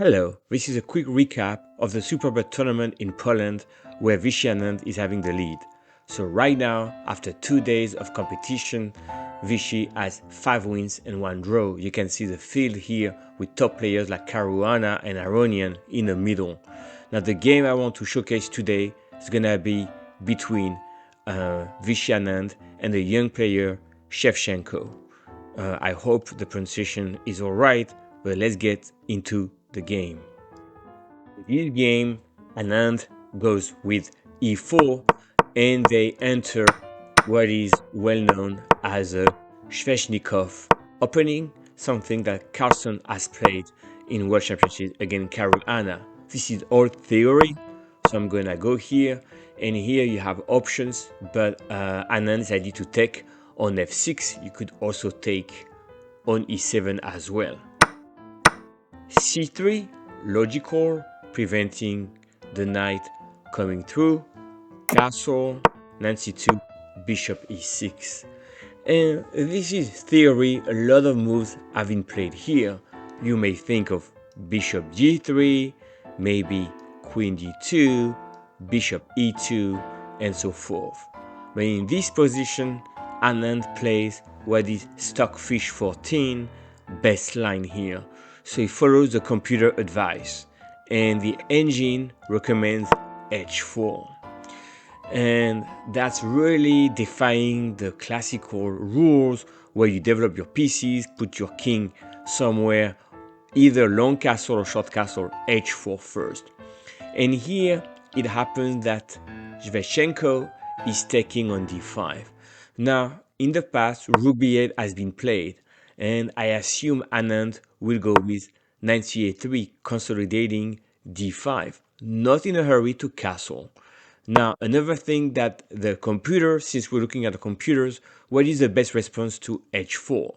Hello, this is a quick recap of the Superbet tournament in Poland where Viswanathan is having the lead. So right now, after 2 days of competition, Vichy has 5 wins and 1 draw. You can see the field here with top players like Caruana and Aronian in the middle. Now the game I want to showcase today is gonna be between Viswanathan and the young player Shevchenko. I hope the pronunciation is alright, but let's get into the game. In this game, Anand goes with e4 and they enter what is well known as a Sveshnikov opening, something that Carlsen has played in World Championships against Caruana. This is all theory, so I'm gonna go here, and here you have options, but Anand decided to take on f6. You could also take on e7 as well. c3, logical, preventing the knight coming through, castle, knight c2, bishop e6. And this is theory. A lot of moves have been played here. You may think of bishop g3, maybe queen d2, bishop e2, and so forth. But in this position, Anand plays what is Stockfish 14, best line here. So he follows the computer advice, and the engine recommends h4. And that's really defying the classical rules where you develop your pieces, put your king somewhere, either long castle or short castle, h4 first. And here it happens that Shevchenko is taking on d5. Now, in the past, rook b8 has been played, and I assume Anand will go with knight c8, consolidating d5, not in a hurry to castle. Now, another thing that the computer, since we're looking at the computers, what is the best response to h4?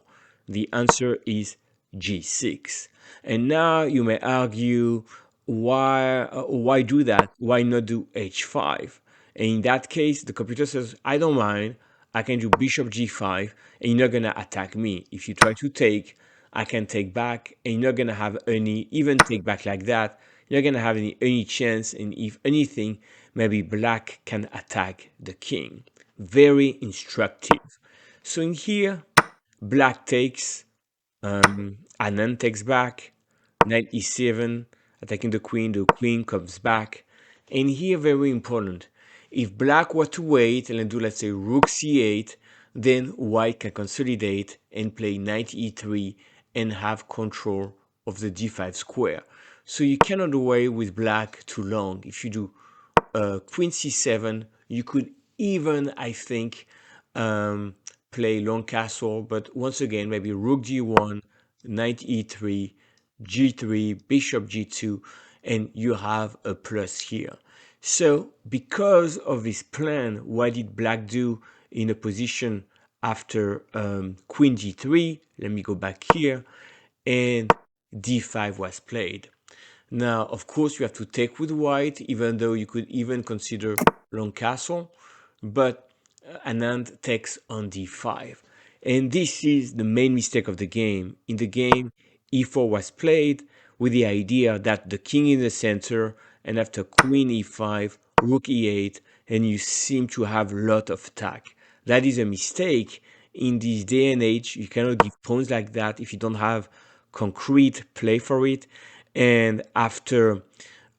The answer is g6. And now you may argue, why do that? Why not do h5? And in that case, the computer says, I don't mind. I can do bishop g5, and you're not going to attack me. If you try to take, I can take back, and you're not going to have any, even take back like that, you're not going to have any chance, and if anything, maybe black can attack the king. Very instructive. So in here, black takes, Anand takes back, knight e7, attacking the queen comes back. And here, very important, if black were to wait and do, let's say, rook c8, then white can consolidate and play knight e3 and have control of the d5 square. So you cannot wait with black too long. If you do queen c7, you could even, I think, play long castle, but once again, maybe rook g1, knight e3, g3, bishop g2, and you have a plus here. So because of this plan, what did black do in a position after queen g3? Let me go back here, and d5 was played. Now, of course, you have to take with white, even though you could even consider long castle, but Anand takes on d5. And this is the main mistake of the game. In the game, e4 was played with the idea that the king in the center, and after queen e5, rook e8, and you seem to have a lot of attack. That is a mistake. In this day and age, you cannot give pawns like that if you don't have concrete play for it. And after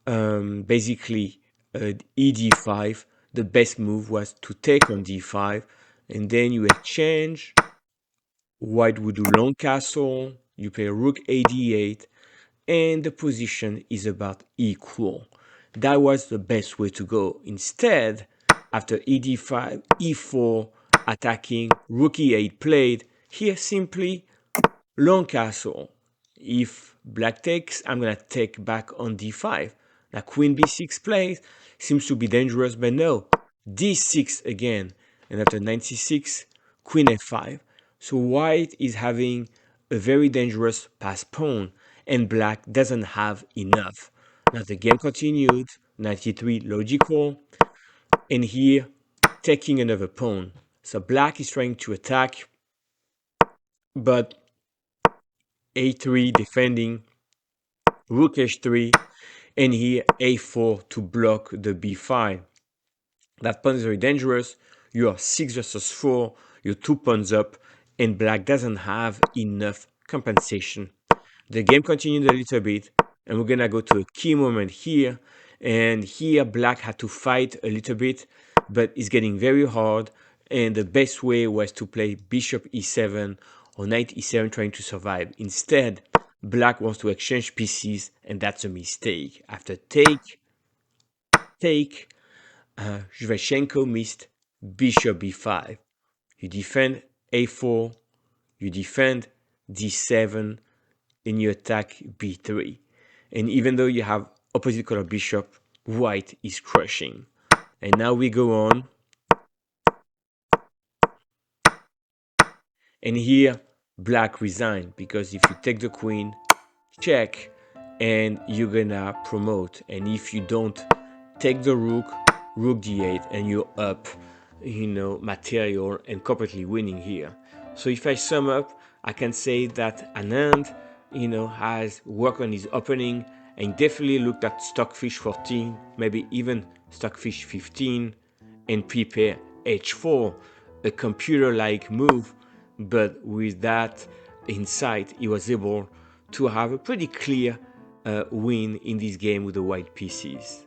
basically ed5, the best move was to take on d5, and then you exchange. White would do long castle, you play rook ad8, and the position is about equal. That was the best way to go. Instead, after ed5, e4, attacking, rook e8 played, here simply long castle. If black takes, I'm going to take back on d5. Now queen b6 plays, seems to be dangerous, but no. d6 again, and after knight c6, queen f5. So white is having a very dangerous pass pawn, and black doesn't have enough. Now the game continued, knight e3 logical, and here taking another pawn. So black is trying to attack, but a3 defending, rook h3, and here a4 to block the b5. That pawn is very dangerous. You are 6 versus 4, you're 2 pawns up, and black doesn't have enough compensation. The game continued a little bit, and we're gonna go to a key moment here. And here black had to fight a little bit, but it's getting very hard. And the best way was to play bishop e7 or knight e7 trying to survive. Instead, black wants to exchange pieces, and that's a mistake. After take, Shevchenko missed bishop b5. You defend a4, you defend d7, and you attack b3. And even though you have opposite color bishop, white is crushing. And now we go on. And here, black resign, because if you take the queen, check, and you're gonna promote. And if you don't take the rook, rook d8, and you're up, material and completely winning here. So if I sum up, I can say that Anand, has worked on his opening and definitely looked at Stockfish 14, maybe even Stockfish 15, and prepare h4, a computer-like move, but with that insight, he was able to have a pretty clear win in this game with the white pieces.